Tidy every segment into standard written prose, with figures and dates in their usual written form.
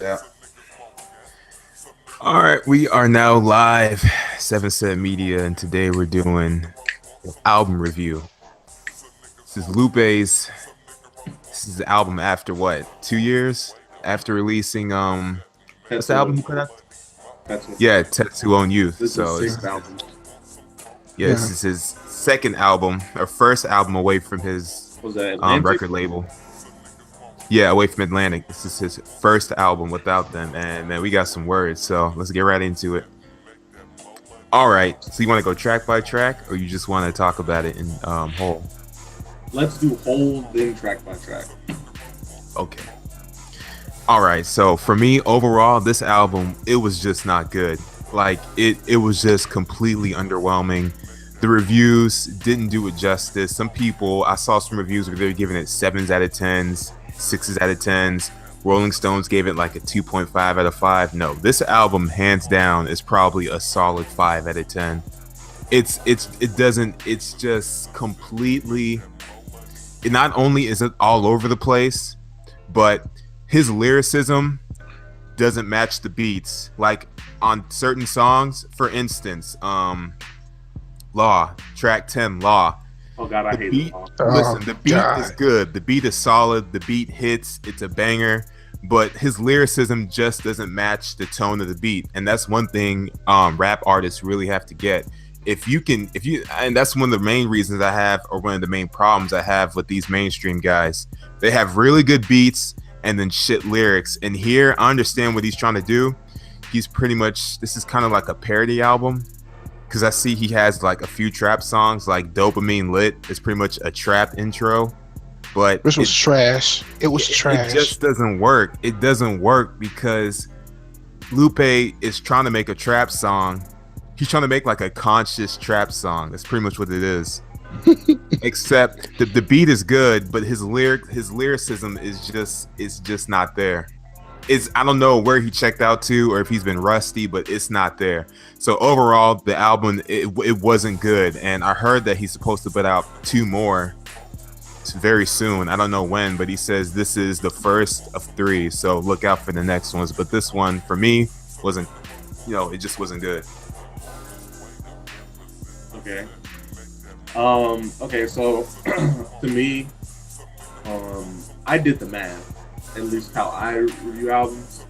Yeah. All right, we are now live, Seven Set Media, and today we're doing album review. This is Lupe's. This is the album after what? 2 years after releasing what's the Tattoo album on he put You. out? Tattoo. Yeah, Tattoo on Youth. This is his So sixth album. yeah, this Yeah. is his second album, or first album away from his Was that Atlantic? record label. Yeah, away from Atlantic. This is his first album without them, and man, we got some words. So let's get right into it. All right. So you want to go track by track, or you just want to talk about it in whole? Let's do whole, then track by track. Okay. All right. So for me, overall, this album it was just not good. Like it was just completely underwhelming. The reviews didn't do it justice. Some people I saw some reviews where they were giving it sevens out of tens, sixes out of tens. Rolling Stones gave it like a 2.5 out of 5. No, this album hands down is probably a solid 5 out of 10. It doesn't it's just completely not only is it all over the place, but his lyricism doesn't match the beats. Like on certain songs, for instance, Law, track 10, Law. Oh God, I The hate beat, it all. Oh listen, the beat is God. good. The beat is solid. The beat hits. It's a banger. But his lyricism just doesn't match the tone of the beat, and that's one thing rap artists really have to get. And that's one of the main reasons I have, or one of the main problems I have with these mainstream guys. They have really good beats and then shit lyrics. And here, I understand what he's trying to do. He's pretty much this is kind of like a parody album because I see he has like a few trap songs, like Dopamine Lit is pretty much a trap intro, but This was trash. It was it trash. just doesn't work. It doesn't work because Lupe is trying to make a trap song. He's trying to make like a conscious trap song. That's pretty much what it is. Except the beat is good, but his lyricism is just not there. It's I don't know where he checked out to or if he's been rusty, but it's not there. So overall, the album it wasn't good, and I heard that he's supposed to put out two more very soon. I don't know when, but he says this is the first of three. So look out for the next ones. But this one for me wasn't, it just wasn't good. Okay. Okay. So to me, I did the math. At least how I review albums.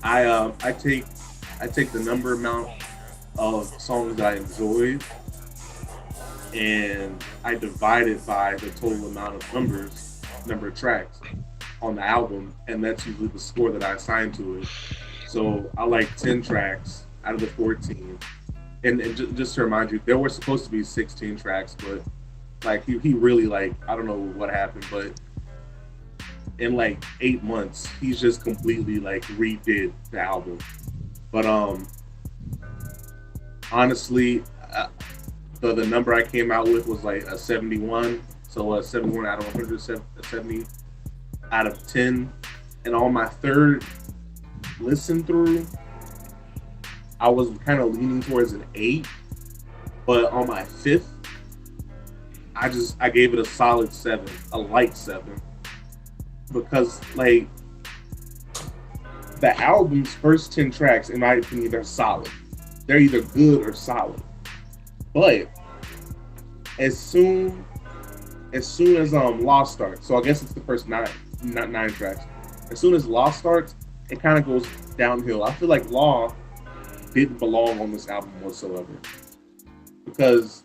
I take the number amount of songs that I enjoyed, and I divide it by the total amount of number of tracks on the album, and that's usually the score that I assign to it. So I like 10 tracks out of the 14. And just to remind you, there were supposed to be 16 tracks, but like he really like I don't know what happened, but in like 8 months, he's just completely like redid the album. But honestly, the number I came out with was like a 71. So a 71 out of 100, a 70 out of 10. And on my third listen through, I was kind of leaning towards an 8. But on my fifth, I gave it a solid 7, a light 7, because like the album's first 10 tracks, in my opinion, they're solid. They're either good or solid. But as soon as Lost starts, so I guess it's the first nine tracks. As soon as Law starts, it kind of goes downhill. I feel like Law didn't belong on this album whatsoever because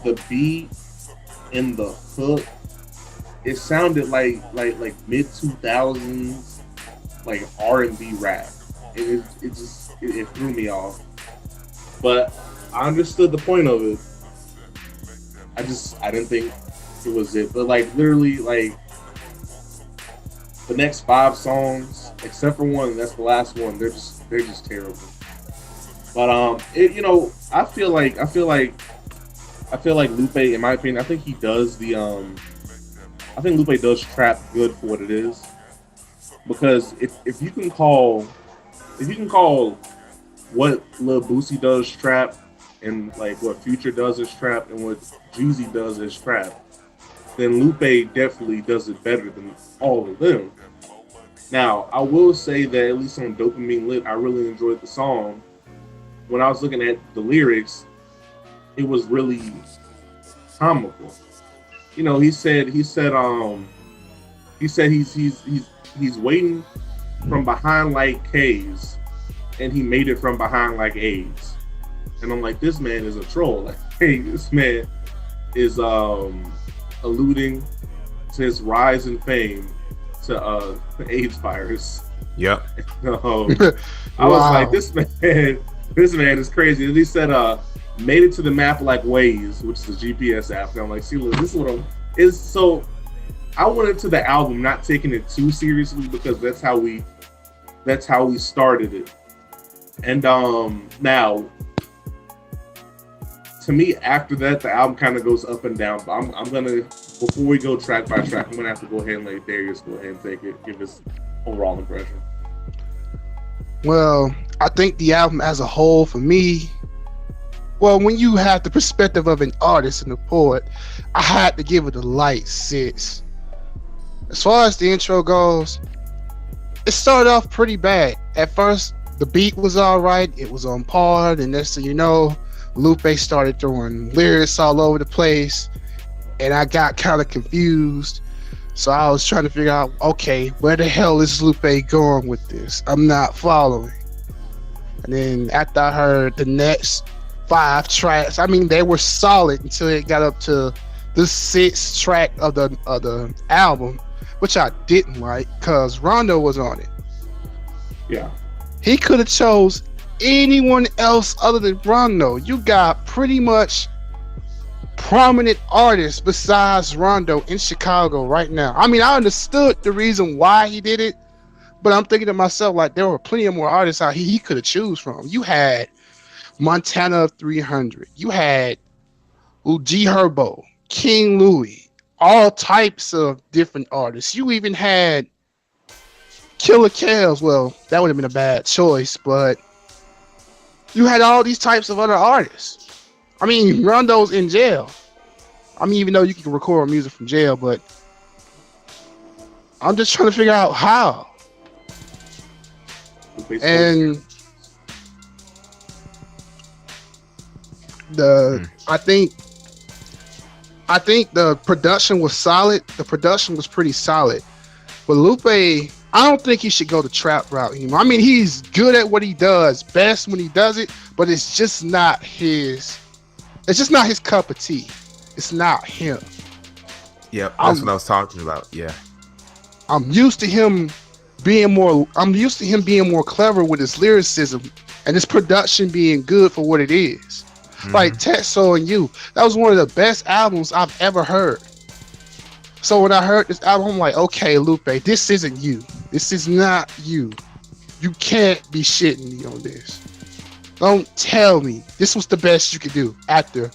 the beat and the hook, it sounded like mid 2000s like R&B rap. It threw me off. But I understood the point of it. I didn't think it was it. But like literally like the next 5 songs, except for one, that's the last one, they're just terrible. But I feel like Lupe, in my opinion, I think he does I think Lupe does trap good for what it is. Because if you can call what Lil Boosie does trap, and like what Future does is trap, and what Jeezy does is trap, then Lupe definitely does it better than all of them. Now, I will say that at least on Dopamine Lit, I really enjoyed the song. When I was looking at the lyrics, it was really comical. You know, he's waiting from behind like K's, and he made it from behind like A's. And I'm like, this man is a troll. Like, hey, this man is alluding to his rise in fame to the AIDS virus. Yep. I was like, this man is crazy. And he said, made it to the map like Waze, which is a GPS app. And I'm like, see, look, this is what is so. I went into the album not taking it too seriously because that's how we started it. And now, to me, after that, the album kind of goes up and down. But I'm gonna, before we go track by track, I'm gonna have to go ahead and let Darius go ahead and take it, give his overall impression. Well, I think the album as a whole, for me, well, when you have the perspective of an artist and a poet, I had to give it a light 6. As far as the intro goes, it started off pretty bad. At first, the beat was all right. It was on par. And next thing you know, Lupe started throwing lyrics all over the place. And I got kind of confused. So I was trying to figure out, okay, where the hell is Lupe going with this? I'm not following. And then after I heard the next 5 tracks, I mean, they were solid until it got up to the 6th track of the album, which I didn't like because Rondo was on it. Yeah. He could have chose anyone else other than Rondo. You got pretty much prominent artists besides Rondo in Chicago right now. I mean, I understood the reason why he did it, but I'm thinking to myself, like, there were plenty of more artists out here he could have choose from. You had Montana 300. You had G Herbo, King Louie, all types of different artists. You even had Killer Kells. Well, that would have been a bad choice, but you had all these types of other artists. I mean, Rondo's in jail. I mean, even though you can record music from jail, but I'm just trying to figure out how. And I think the production was solid. The production was pretty solid. But Lupe, I don't think he should go the trap route anymore. I mean, he's good at what he does best when he does it, but it's just not his cup of tea. It's not him. Yeah, that's what I was talking about. Yeah. I'm used to him being more clever with his lyricism and his production being good for what it is. Mm-hmm. Like Tetsuo and You, that was one of the best albums I've ever heard. So when I heard this album, I'm like, okay, Lupe, this isn't you. This is not you. You can't be shitting me on this. Don't tell me this was the best you could do after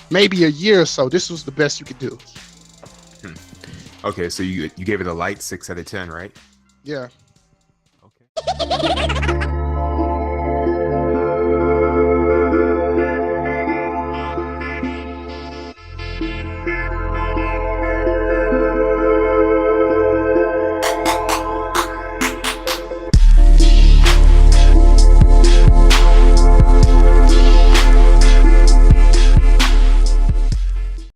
maybe a year or so. This was the best you could do. Okay, so you gave it a light 6 out of 10, right? Yeah. Okay.